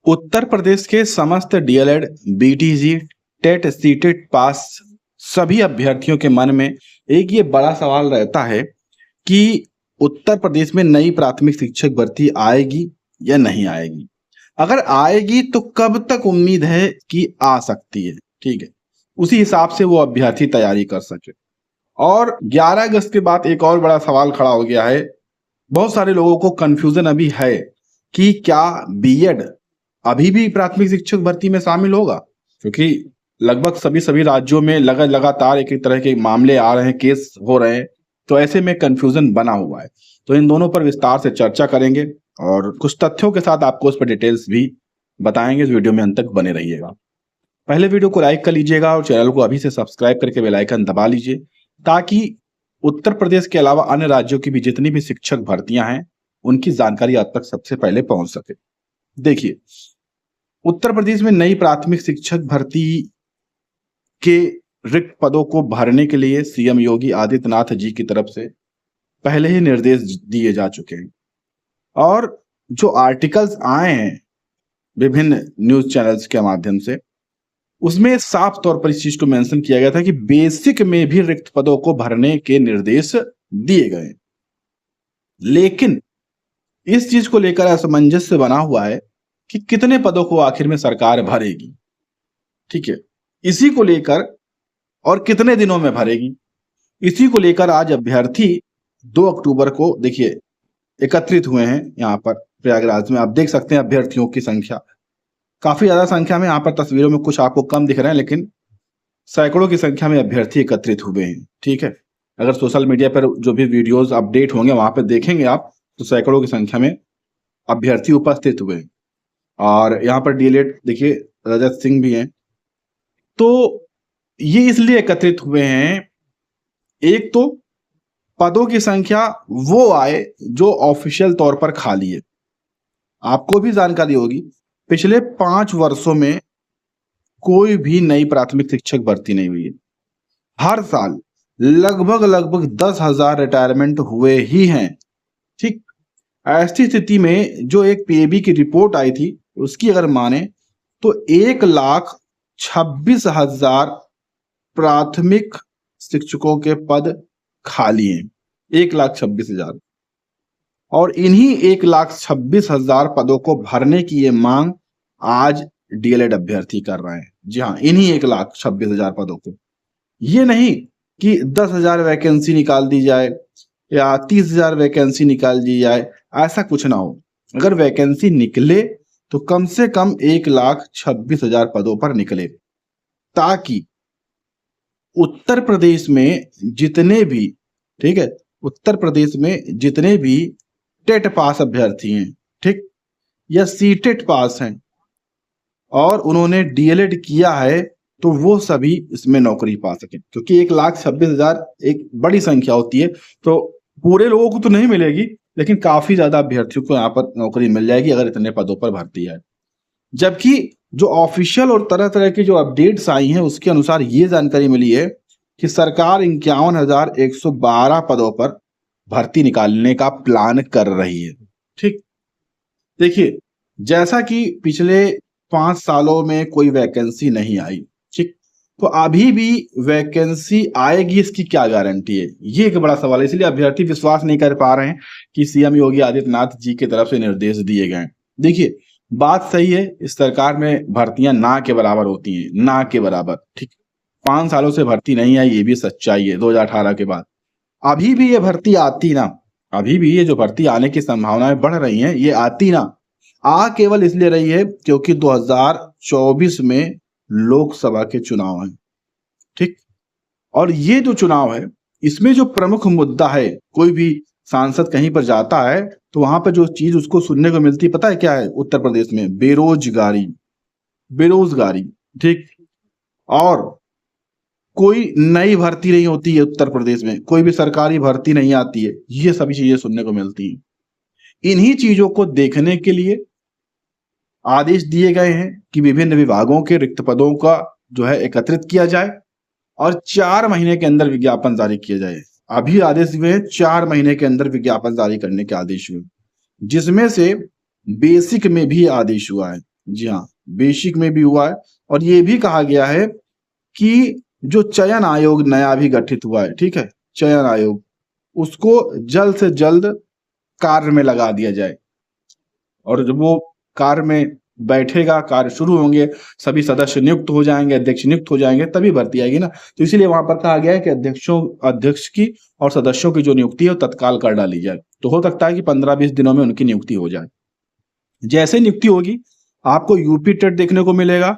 उत्तर प्रदेश के समस्त DElEd, BTG, TET, CTET पास सभी अभ्यर्थियों के मन में एक ये बड़ा सवाल रहता है कि उत्तर प्रदेश में नई प्राथमिक शिक्षक भर्ती आएगी या नहीं आएगी। अगर आएगी तो कब तक उम्मीद है कि आ सकती है, ठीक है, उसी हिसाब से वो अभ्यर्थी तैयारी कर सके। और 11 अगस्त के बाद एक और बड़ा सवाल खड़ा हो गया है। बहुत सारे लोगों को कंफ्यूजन अभी है कि क्या बीएड अभी भी प्राथमिक शिक्षक भर्ती में शामिल होगा, क्योंकि लगभग सभी राज्यों में लगातार एक तरह के मामले आ रहे हैं, केस हो रहे हैं, तो ऐसे में कंफ्यूजन बना हुआ है। तो इन दोनों पर विस्तार से चर्चा करेंगे और कुछ तथ्यों के साथ आपको उस पर डिटेल्स भी बताएंगे। इस वीडियो में अंत तक बने रहिएगा। पहले वीडियो को लाइक कर लीजिएगा और चैनल को अभी से सब्सक्राइब करके बेल आइकन दबा लीजिए, ताकि उत्तर प्रदेश के अलावा अन्य राज्यों की भी जितनी भी शिक्षक भर्तियां हैं उनकी जानकारी आप तक सबसे पहले पहुंच सके। देखिए, उत्तर प्रदेश में नई प्राथमिक शिक्षक भर्ती के रिक्त पदों को भरने के लिए सीएम योगी आदित्यनाथ जी की तरफ से पहले ही निर्देश दिए जा चुके हैं और जो आर्टिकल्स आए हैं विभिन्न न्यूज चैनल्स के माध्यम से, उसमें साफ तौर पर इस चीज को मेंशन किया गया था कि बेसिक में भी रिक्त पदों को भरने के निर्देश दिए गए। लेकिन इस चीज को लेकर असमंजस बना हुआ है कि कितने पदों को आखिर में सरकार भरेगी, ठीक है, इसी को लेकर, और कितने दिनों में भरेगी, इसी को लेकर आज अभ्यर्थी 2 अक्टूबर को देखिए एकत्रित हुए हैं। यहाँ पर प्रयागराज में आप देख सकते हैं अभ्यर्थियों की संख्या काफी ज्यादा संख्या में, यहाँ पर तस्वीरों में कुछ आपको कम दिख रहे हैं, लेकिन सैकड़ों की संख्या में अभ्यर्थी एकत्रित हुए हैं, ठीक है। अगर सोशल मीडिया पर जो भी वीडियोस अपडेट होंगे वहां पर देखेंगे आप, तो सैकड़ों की संख्या में अभ्यर्थी उपस्थित हुए हैं। और यहाँ पर डीएलएड देखिए रजत सिंह भी हैं। तो ये इसलिए एकत्रित हुए हैं, एक तो पदों की संख्या वो आए जो ऑफिशियल तौर पर खाली है। आपको भी जानकारी होगी, पिछले 5 वर्षों में कोई भी नई प्राथमिक शिक्षक भर्ती नहीं हुई है। हर साल लगभग 10,000 रिटायरमेंट हुए ही हैं, ठीक। ऐसी स्थिति में जो एक पीएबी की रिपोर्ट आई थी उसकी अगर माने तो 1,26,000 प्राथमिक शिक्षकों के पद खाली हैं, 1,26,000। और इन्हीं 1,26,000 पदों को भरने की ये मांग आज डीएलएड अभ्यर्थी कर रहे हैं। जी हाँ, इन्हीं 1,26,000 पदों को। ये नहीं कि 10,000 वैकेंसी निकाल दी जाए या 30,000 वैकेंसी निकाल दी जाए, ऐसा कुछ ना हो। अगर वैकेंसी निकले तो कम से कम 1,26,000 पदों पर निकले, ताकि उत्तर प्रदेश में जितने भी, ठीक है, उत्तर प्रदेश में जितने भी टेट पास अभ्यर्थी हैं, ठीक, या सीटेट पास हैं और उन्होंने डीएलएड किया है, तो वो सभी इसमें नौकरी पा सके। क्योंकि 1,26,000 एक बड़ी संख्या होती है, तो पूरे लोगों को तो नहीं मिलेगी, लेकिन काफी ज्यादा अभ्यर्थियों को यहाँ पर नौकरी मिल जाएगी अगर इतने पदों पर भर्ती है। जबकि जो ऑफिशियल और तरह तरह की जो अपडेट्स आई हैं उसके अनुसार ये जानकारी मिली है कि सरकार 51,112 पदों पर भर्ती निकालने का प्लान कर रही है, ठीक। देखिए, जैसा कि पिछले 5 सालों में कोई वैकेंसी नहीं आई, ठीक, तो अभी भी वैकेंसी आएगी इसकी क्या गारंटी है, ये एक बड़ा सवाल है। इसलिए अभ्यर्थी विश्वास नहीं कर पा रहे हैं कि सीएम योगी आदित्यनाथ जी की तरफ से निर्देश दिए गए। देखिए, बात सही है, इस सरकार में भर्तियां ना के बराबर होती हैं, ना के बराबर, ठीक। 5 सालों से भर्ती नहीं आई, ये भी सच्चाई है। 2018 के बाद अभी भी ये भर्ती आती ना, अभी भी ये जो भर्ती आने की संभावनाएं बढ़ रही हैं, ये आती ना, केवल इसलिए रही है क्योंकि 2024 में लोकसभा के चुनाव हैं, ठीक। और ये जो चुनाव है, इसमें जो प्रमुख मुद्दा है, कोई भी सांसद कहीं पर जाता है तो वहां पर जो चीज उसको सुनने को मिलती, पता है क्या है? उत्तर प्रदेश में बेरोजगारी, ठीक। और कोई नई भर्ती नहीं होती है उत्तर प्रदेश में, कोई भी सरकारी भर्ती नहीं आती है, ये सभी चीजें सुनने को मिलती हैं। इन्हीं चीजों को देखने के लिए आदेश दिए गए हैं कि विभिन्न विभागों के रिक्त पदों का जो है एकत्रित किया जाए और 4 महीने के अंदर विज्ञापन जारी किया जाए। अभी आदेश हुए हैं 4 महीने के अंदर विज्ञापन जारी करने के आदेश हुए, जिसमें से बेसिक में भी आदेश हुआ है। जी हाँ, बेसिक में भी हुआ है। और ये भी कहा गया है कि जो चयन आयोग नया भी गठित हुआ है, ठीक है, चयन आयोग, उसको जल्द से जल्द कार्य में लगा दिया जाए। और जब वो कार्य में बैठेगा, कार्य शुरू होंगे, सभी सदस्य नियुक्त हो जाएंगे, अध्यक्ष नियुक्त हो जाएंगे, तभी भर्ती आएगी ना। तो इसीलिए वहां पर कहा गया है कि अध्यक्ष की और सदस्यों की जो नियुक्ति है वो तत्काल कर डाली जाए। तो हो सकता है कि 15-20 दिनों में उनकी नियुक्ति हो जाए। जैसे नियुक्ति होगी, आपको यूपी टेट देखने को मिलेगा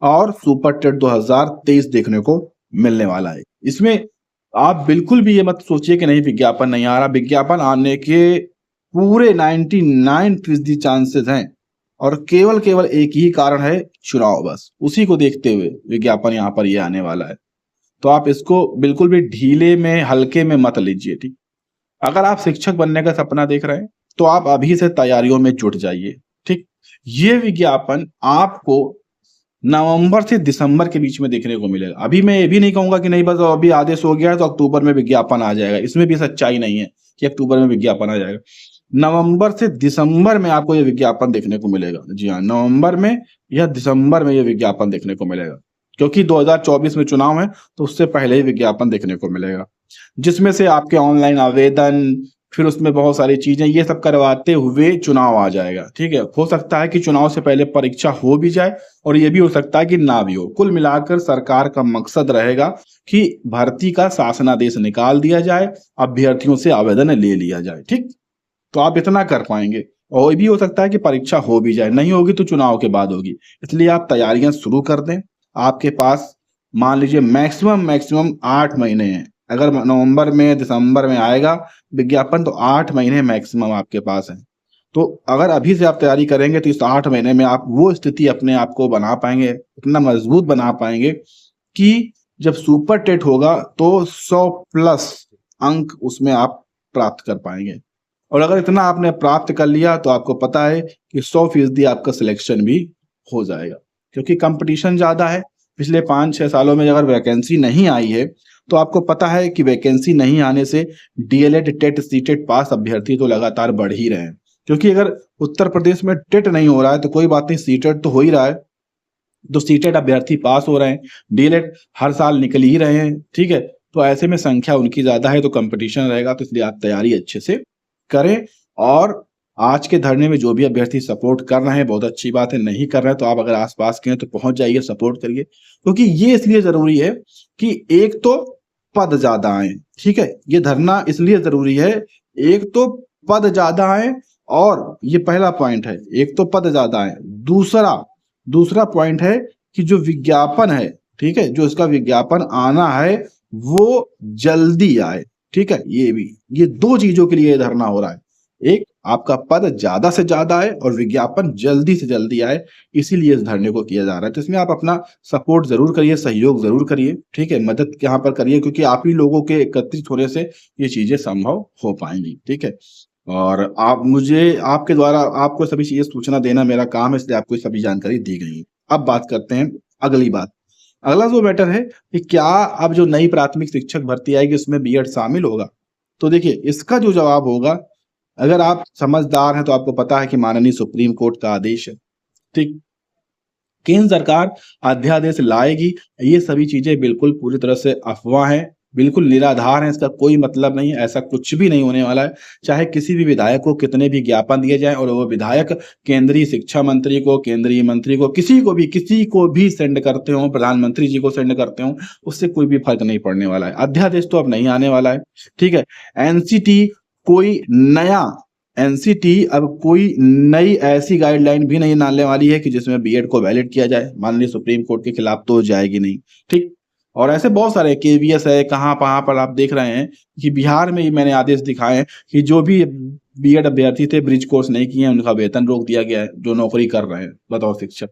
और सुपर टेट 2023 देखने को मिलने वाला है। इसमें आप बिल्कुल भी ये मत सोचिए कि नहीं विज्ञापन नहीं आ रहा। विज्ञापन आने के पूरे 99% चांसेस हैं, और केवल केवल एक ही कारण है, चुनाव। बस उसी को देखते हुए विज्ञापन यहाँ पर ये आने वाला है। तो आप इसको बिल्कुल भी ढीले में, हल्के में मत लीजिए, ठीक। अगर आप शिक्षक बनने का सपना देख रहे हैं तो आप अभी से तैयारियों में जुट जाइए, ठीक। ये विज्ञापन आपको नवंबर से दिसंबर के बीच में देखने को मिलेगा। अभी मैं ये भी नहीं कहूंगा कि नहीं बस अभी आदेश हो गया है तो अक्टूबर में विज्ञापन आ जाएगा, इसमें भी सच्चाई नहीं है कि अक्टूबर में विज्ञापन आ जाएगा। नवंबर से दिसंबर में आपको ये विज्ञापन देखने को मिलेगा। जी हाँ, नवंबर में या दिसंबर में ये विज्ञापन देखने को मिलेगा, क्योंकि 2024 में चुनाव है, तो उससे पहले ही विज्ञापन देखने को मिलेगा, जिसमें से आपके ऑनलाइन आवेदन, फिर उसमें बहुत सारी चीजें, ये सब करवाते हुए चुनाव आ जाएगा, ठीक है। हो सकता है कि चुनाव से पहले परीक्षा हो भी जाए, और ये भी हो सकता है कि ना भी हो। कुल मिलाकर सरकार का मकसद रहेगा कि भर्ती का शासनादेश निकाल दिया जाए, अभ्यर्थियों से आवेदन ले लिया जाए, ठीक। तो आप इतना कर पाएंगे। और ये भी हो सकता है कि परीक्षा हो भी जाए, नहीं होगी तो चुनाव के बाद होगी। इसलिए आप तैयारियां शुरू कर दें। आपके पास मान लीजिए मैक्सिमम 8 महीने हैं। अगर नवंबर में, दिसंबर में आएगा विज्ञापन, तो 8 महीने मैक्सिमम आपके पास है। तो अगर अभी से आप तैयारी करेंगे तो इस 8 महीने में आप वो स्थिति अपने आप को बना पाएंगे, इतना मजबूत बना पाएंगे कि जब सुपर टेट होगा तो 100+ अंक उसमें आप प्राप्त कर पाएंगे। और अगर इतना आपने प्राप्त कर लिया तो आपको पता है कि 100% आपका सिलेक्शन भी हो जाएगा, क्योंकि कंपटीशन ज्यादा है। पिछले 5-6 सालों में अगर वैकेंसी नहीं आई है तो आपको पता है कि वैकेंसी नहीं आने से डीएलएड, टेट, सीटेट पास अभ्यर्थी तो लगातार बढ़ ही रहे हैं। क्योंकि अगर उत्तर प्रदेश में टेट नहीं हो रहा है तो कोई बात नहीं, सीटेट तो हो ही रहा है, तो सीटेट अभ्यर्थी पास हो रहे हैं, डीएलएड हर साल निकल ही रहे हैं, ठीक है। तो ऐसे में संख्या उनकी ज्यादा है, तो कंपटीशन रहेगा। तो इसलिए आप तैयारी अच्छे से करें। और आज के धरने में जो भी अभ्यर्थी सपोर्ट कर रहे हैं बहुत अच्छी बात है, नहीं कर रहे हैं तो आप अगर आसपास के हैं तो पहुंच जाइए, सपोर्ट करिए। क्योंकि ये इसलिए जरूरी है कि एक तो पद ज्यादा आए, ठीक है। ये धरना इसलिए जरूरी है, एक तो पद ज्यादा आए, और ये पहला पॉइंट है, एक तो पद ज्यादा आए। दूसरा पॉइंट है कि जो विज्ञापन है, ठीक है, जो इसका विज्ञापन आना है वो जल्दी आए, ठीक है। ये 2 चीजों के लिए ये धरना हो रहा है। एक, आपका पद ज्यादा से ज्यादा आए, और विज्ञापन जल्दी से जल्दी आए, इसीलिए इस धरने को किया जा रहा है। तो इसमें आप अपना सपोर्ट जरूर करिए, सहयोग जरूर करिए, ठीक है, मदद यहाँ पर करिए, क्योंकि आप ही लोगों के एकत्रित होने से ये चीजें संभव हो पाएंगी, ठीक है। और मुझे आपके द्वारा आपको सभी चीजें सूचना देना मेरा काम है, इसलिए आपको सभी जानकारी दी गई है। अब बात करते हैं अगली बात। अगला जो मैटर है कि क्या अब जो नई प्राथमिक शिक्षक भर्ती आएगी उसमें बीएड शामिल होगा। तो देखिए, इसका जो जवाब होगा, अगर आप समझदार हैं तो आपको पता है कि माननीय सुप्रीम कोर्ट का आदेश है, ठीक। केंद्र सरकार अध्यादेश लाएगी। ये सभी चीजें बिल्कुल पूरी तरह से अफवाह है, बिल्कुल निराधार है, इसका कोई मतलब नहीं है, ऐसा कुछ भी नहीं होने वाला है। चाहे किसी भी विधायक को कितने भी ज्ञापन दिए जाएं, और वो विधायक केंद्रीय शिक्षा मंत्री को, केंद्रीय मंत्री को, किसी को भी सेंड करते हो, प्रधानमंत्री जी को सेंड करते हो, उससे कोई भी फर्क नहीं पड़ने वाला है। अध्यादेश तो अब नहीं आने वाला है, ठीक है। एनसीटी कोई नया एनसीटी अब कोई नई ऐसी गाइडलाइन भी नहीं लाने वाली है कि जिसमें बीएड को वैलिड किया जाए। माननीय सुप्रीम कोर्ट के खिलाफ तो जाएगी नहीं, ठीक। और ऐसे बहुत सारे केवीएस है, कहाँ पर आप देख रहे हैं कि बिहार में ही मैंने आदेश दिखाए हैं कि जो भी बीएड अभ्यर्थी थे, ब्रिज कोर्स नहीं किए, उनका वेतन रोक दिया गया है, जो नौकरी कर रहे हैं बतौर शिक्षक।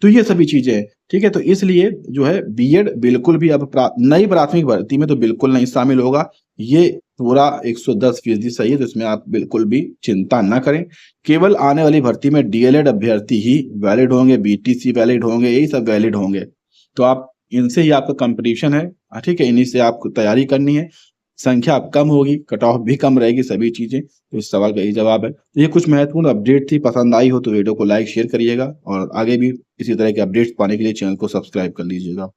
तो ये सभी चीजें हैं, ठीक है। तो इसलिए जो है बीएड बिल्कुल भी अब नई प्राथमिक भर्ती में तो बिल्कुल नहीं शामिल होगा। ये पूरा 110% सही है, तो इसमें आप बिल्कुल भी चिंता ना करें। केवल आने वाली भर्ती में डीएलएड अभ्यर्थी ही वैलिड होंगे, बीटीसी वैलिड होंगे, यही सब वैलिड होंगे। तो आप इनसे ही आपका कंपटीशन है, ठीक है, इन्हीं से आपको तैयारी करनी है। संख्या अब कम होगी, कट ऑफ भी कम रहेगी, सभी चीजें। तो इस सवाल का यही जवाब है। तो ये कुछ महत्वपूर्ण अपडेट थी। पसंद आई हो तो वीडियो को लाइक शेयर करिएगा और आगे भी इसी तरह के अपडेट्स पाने के लिए चैनल को सब्सक्राइब कर लीजिएगा।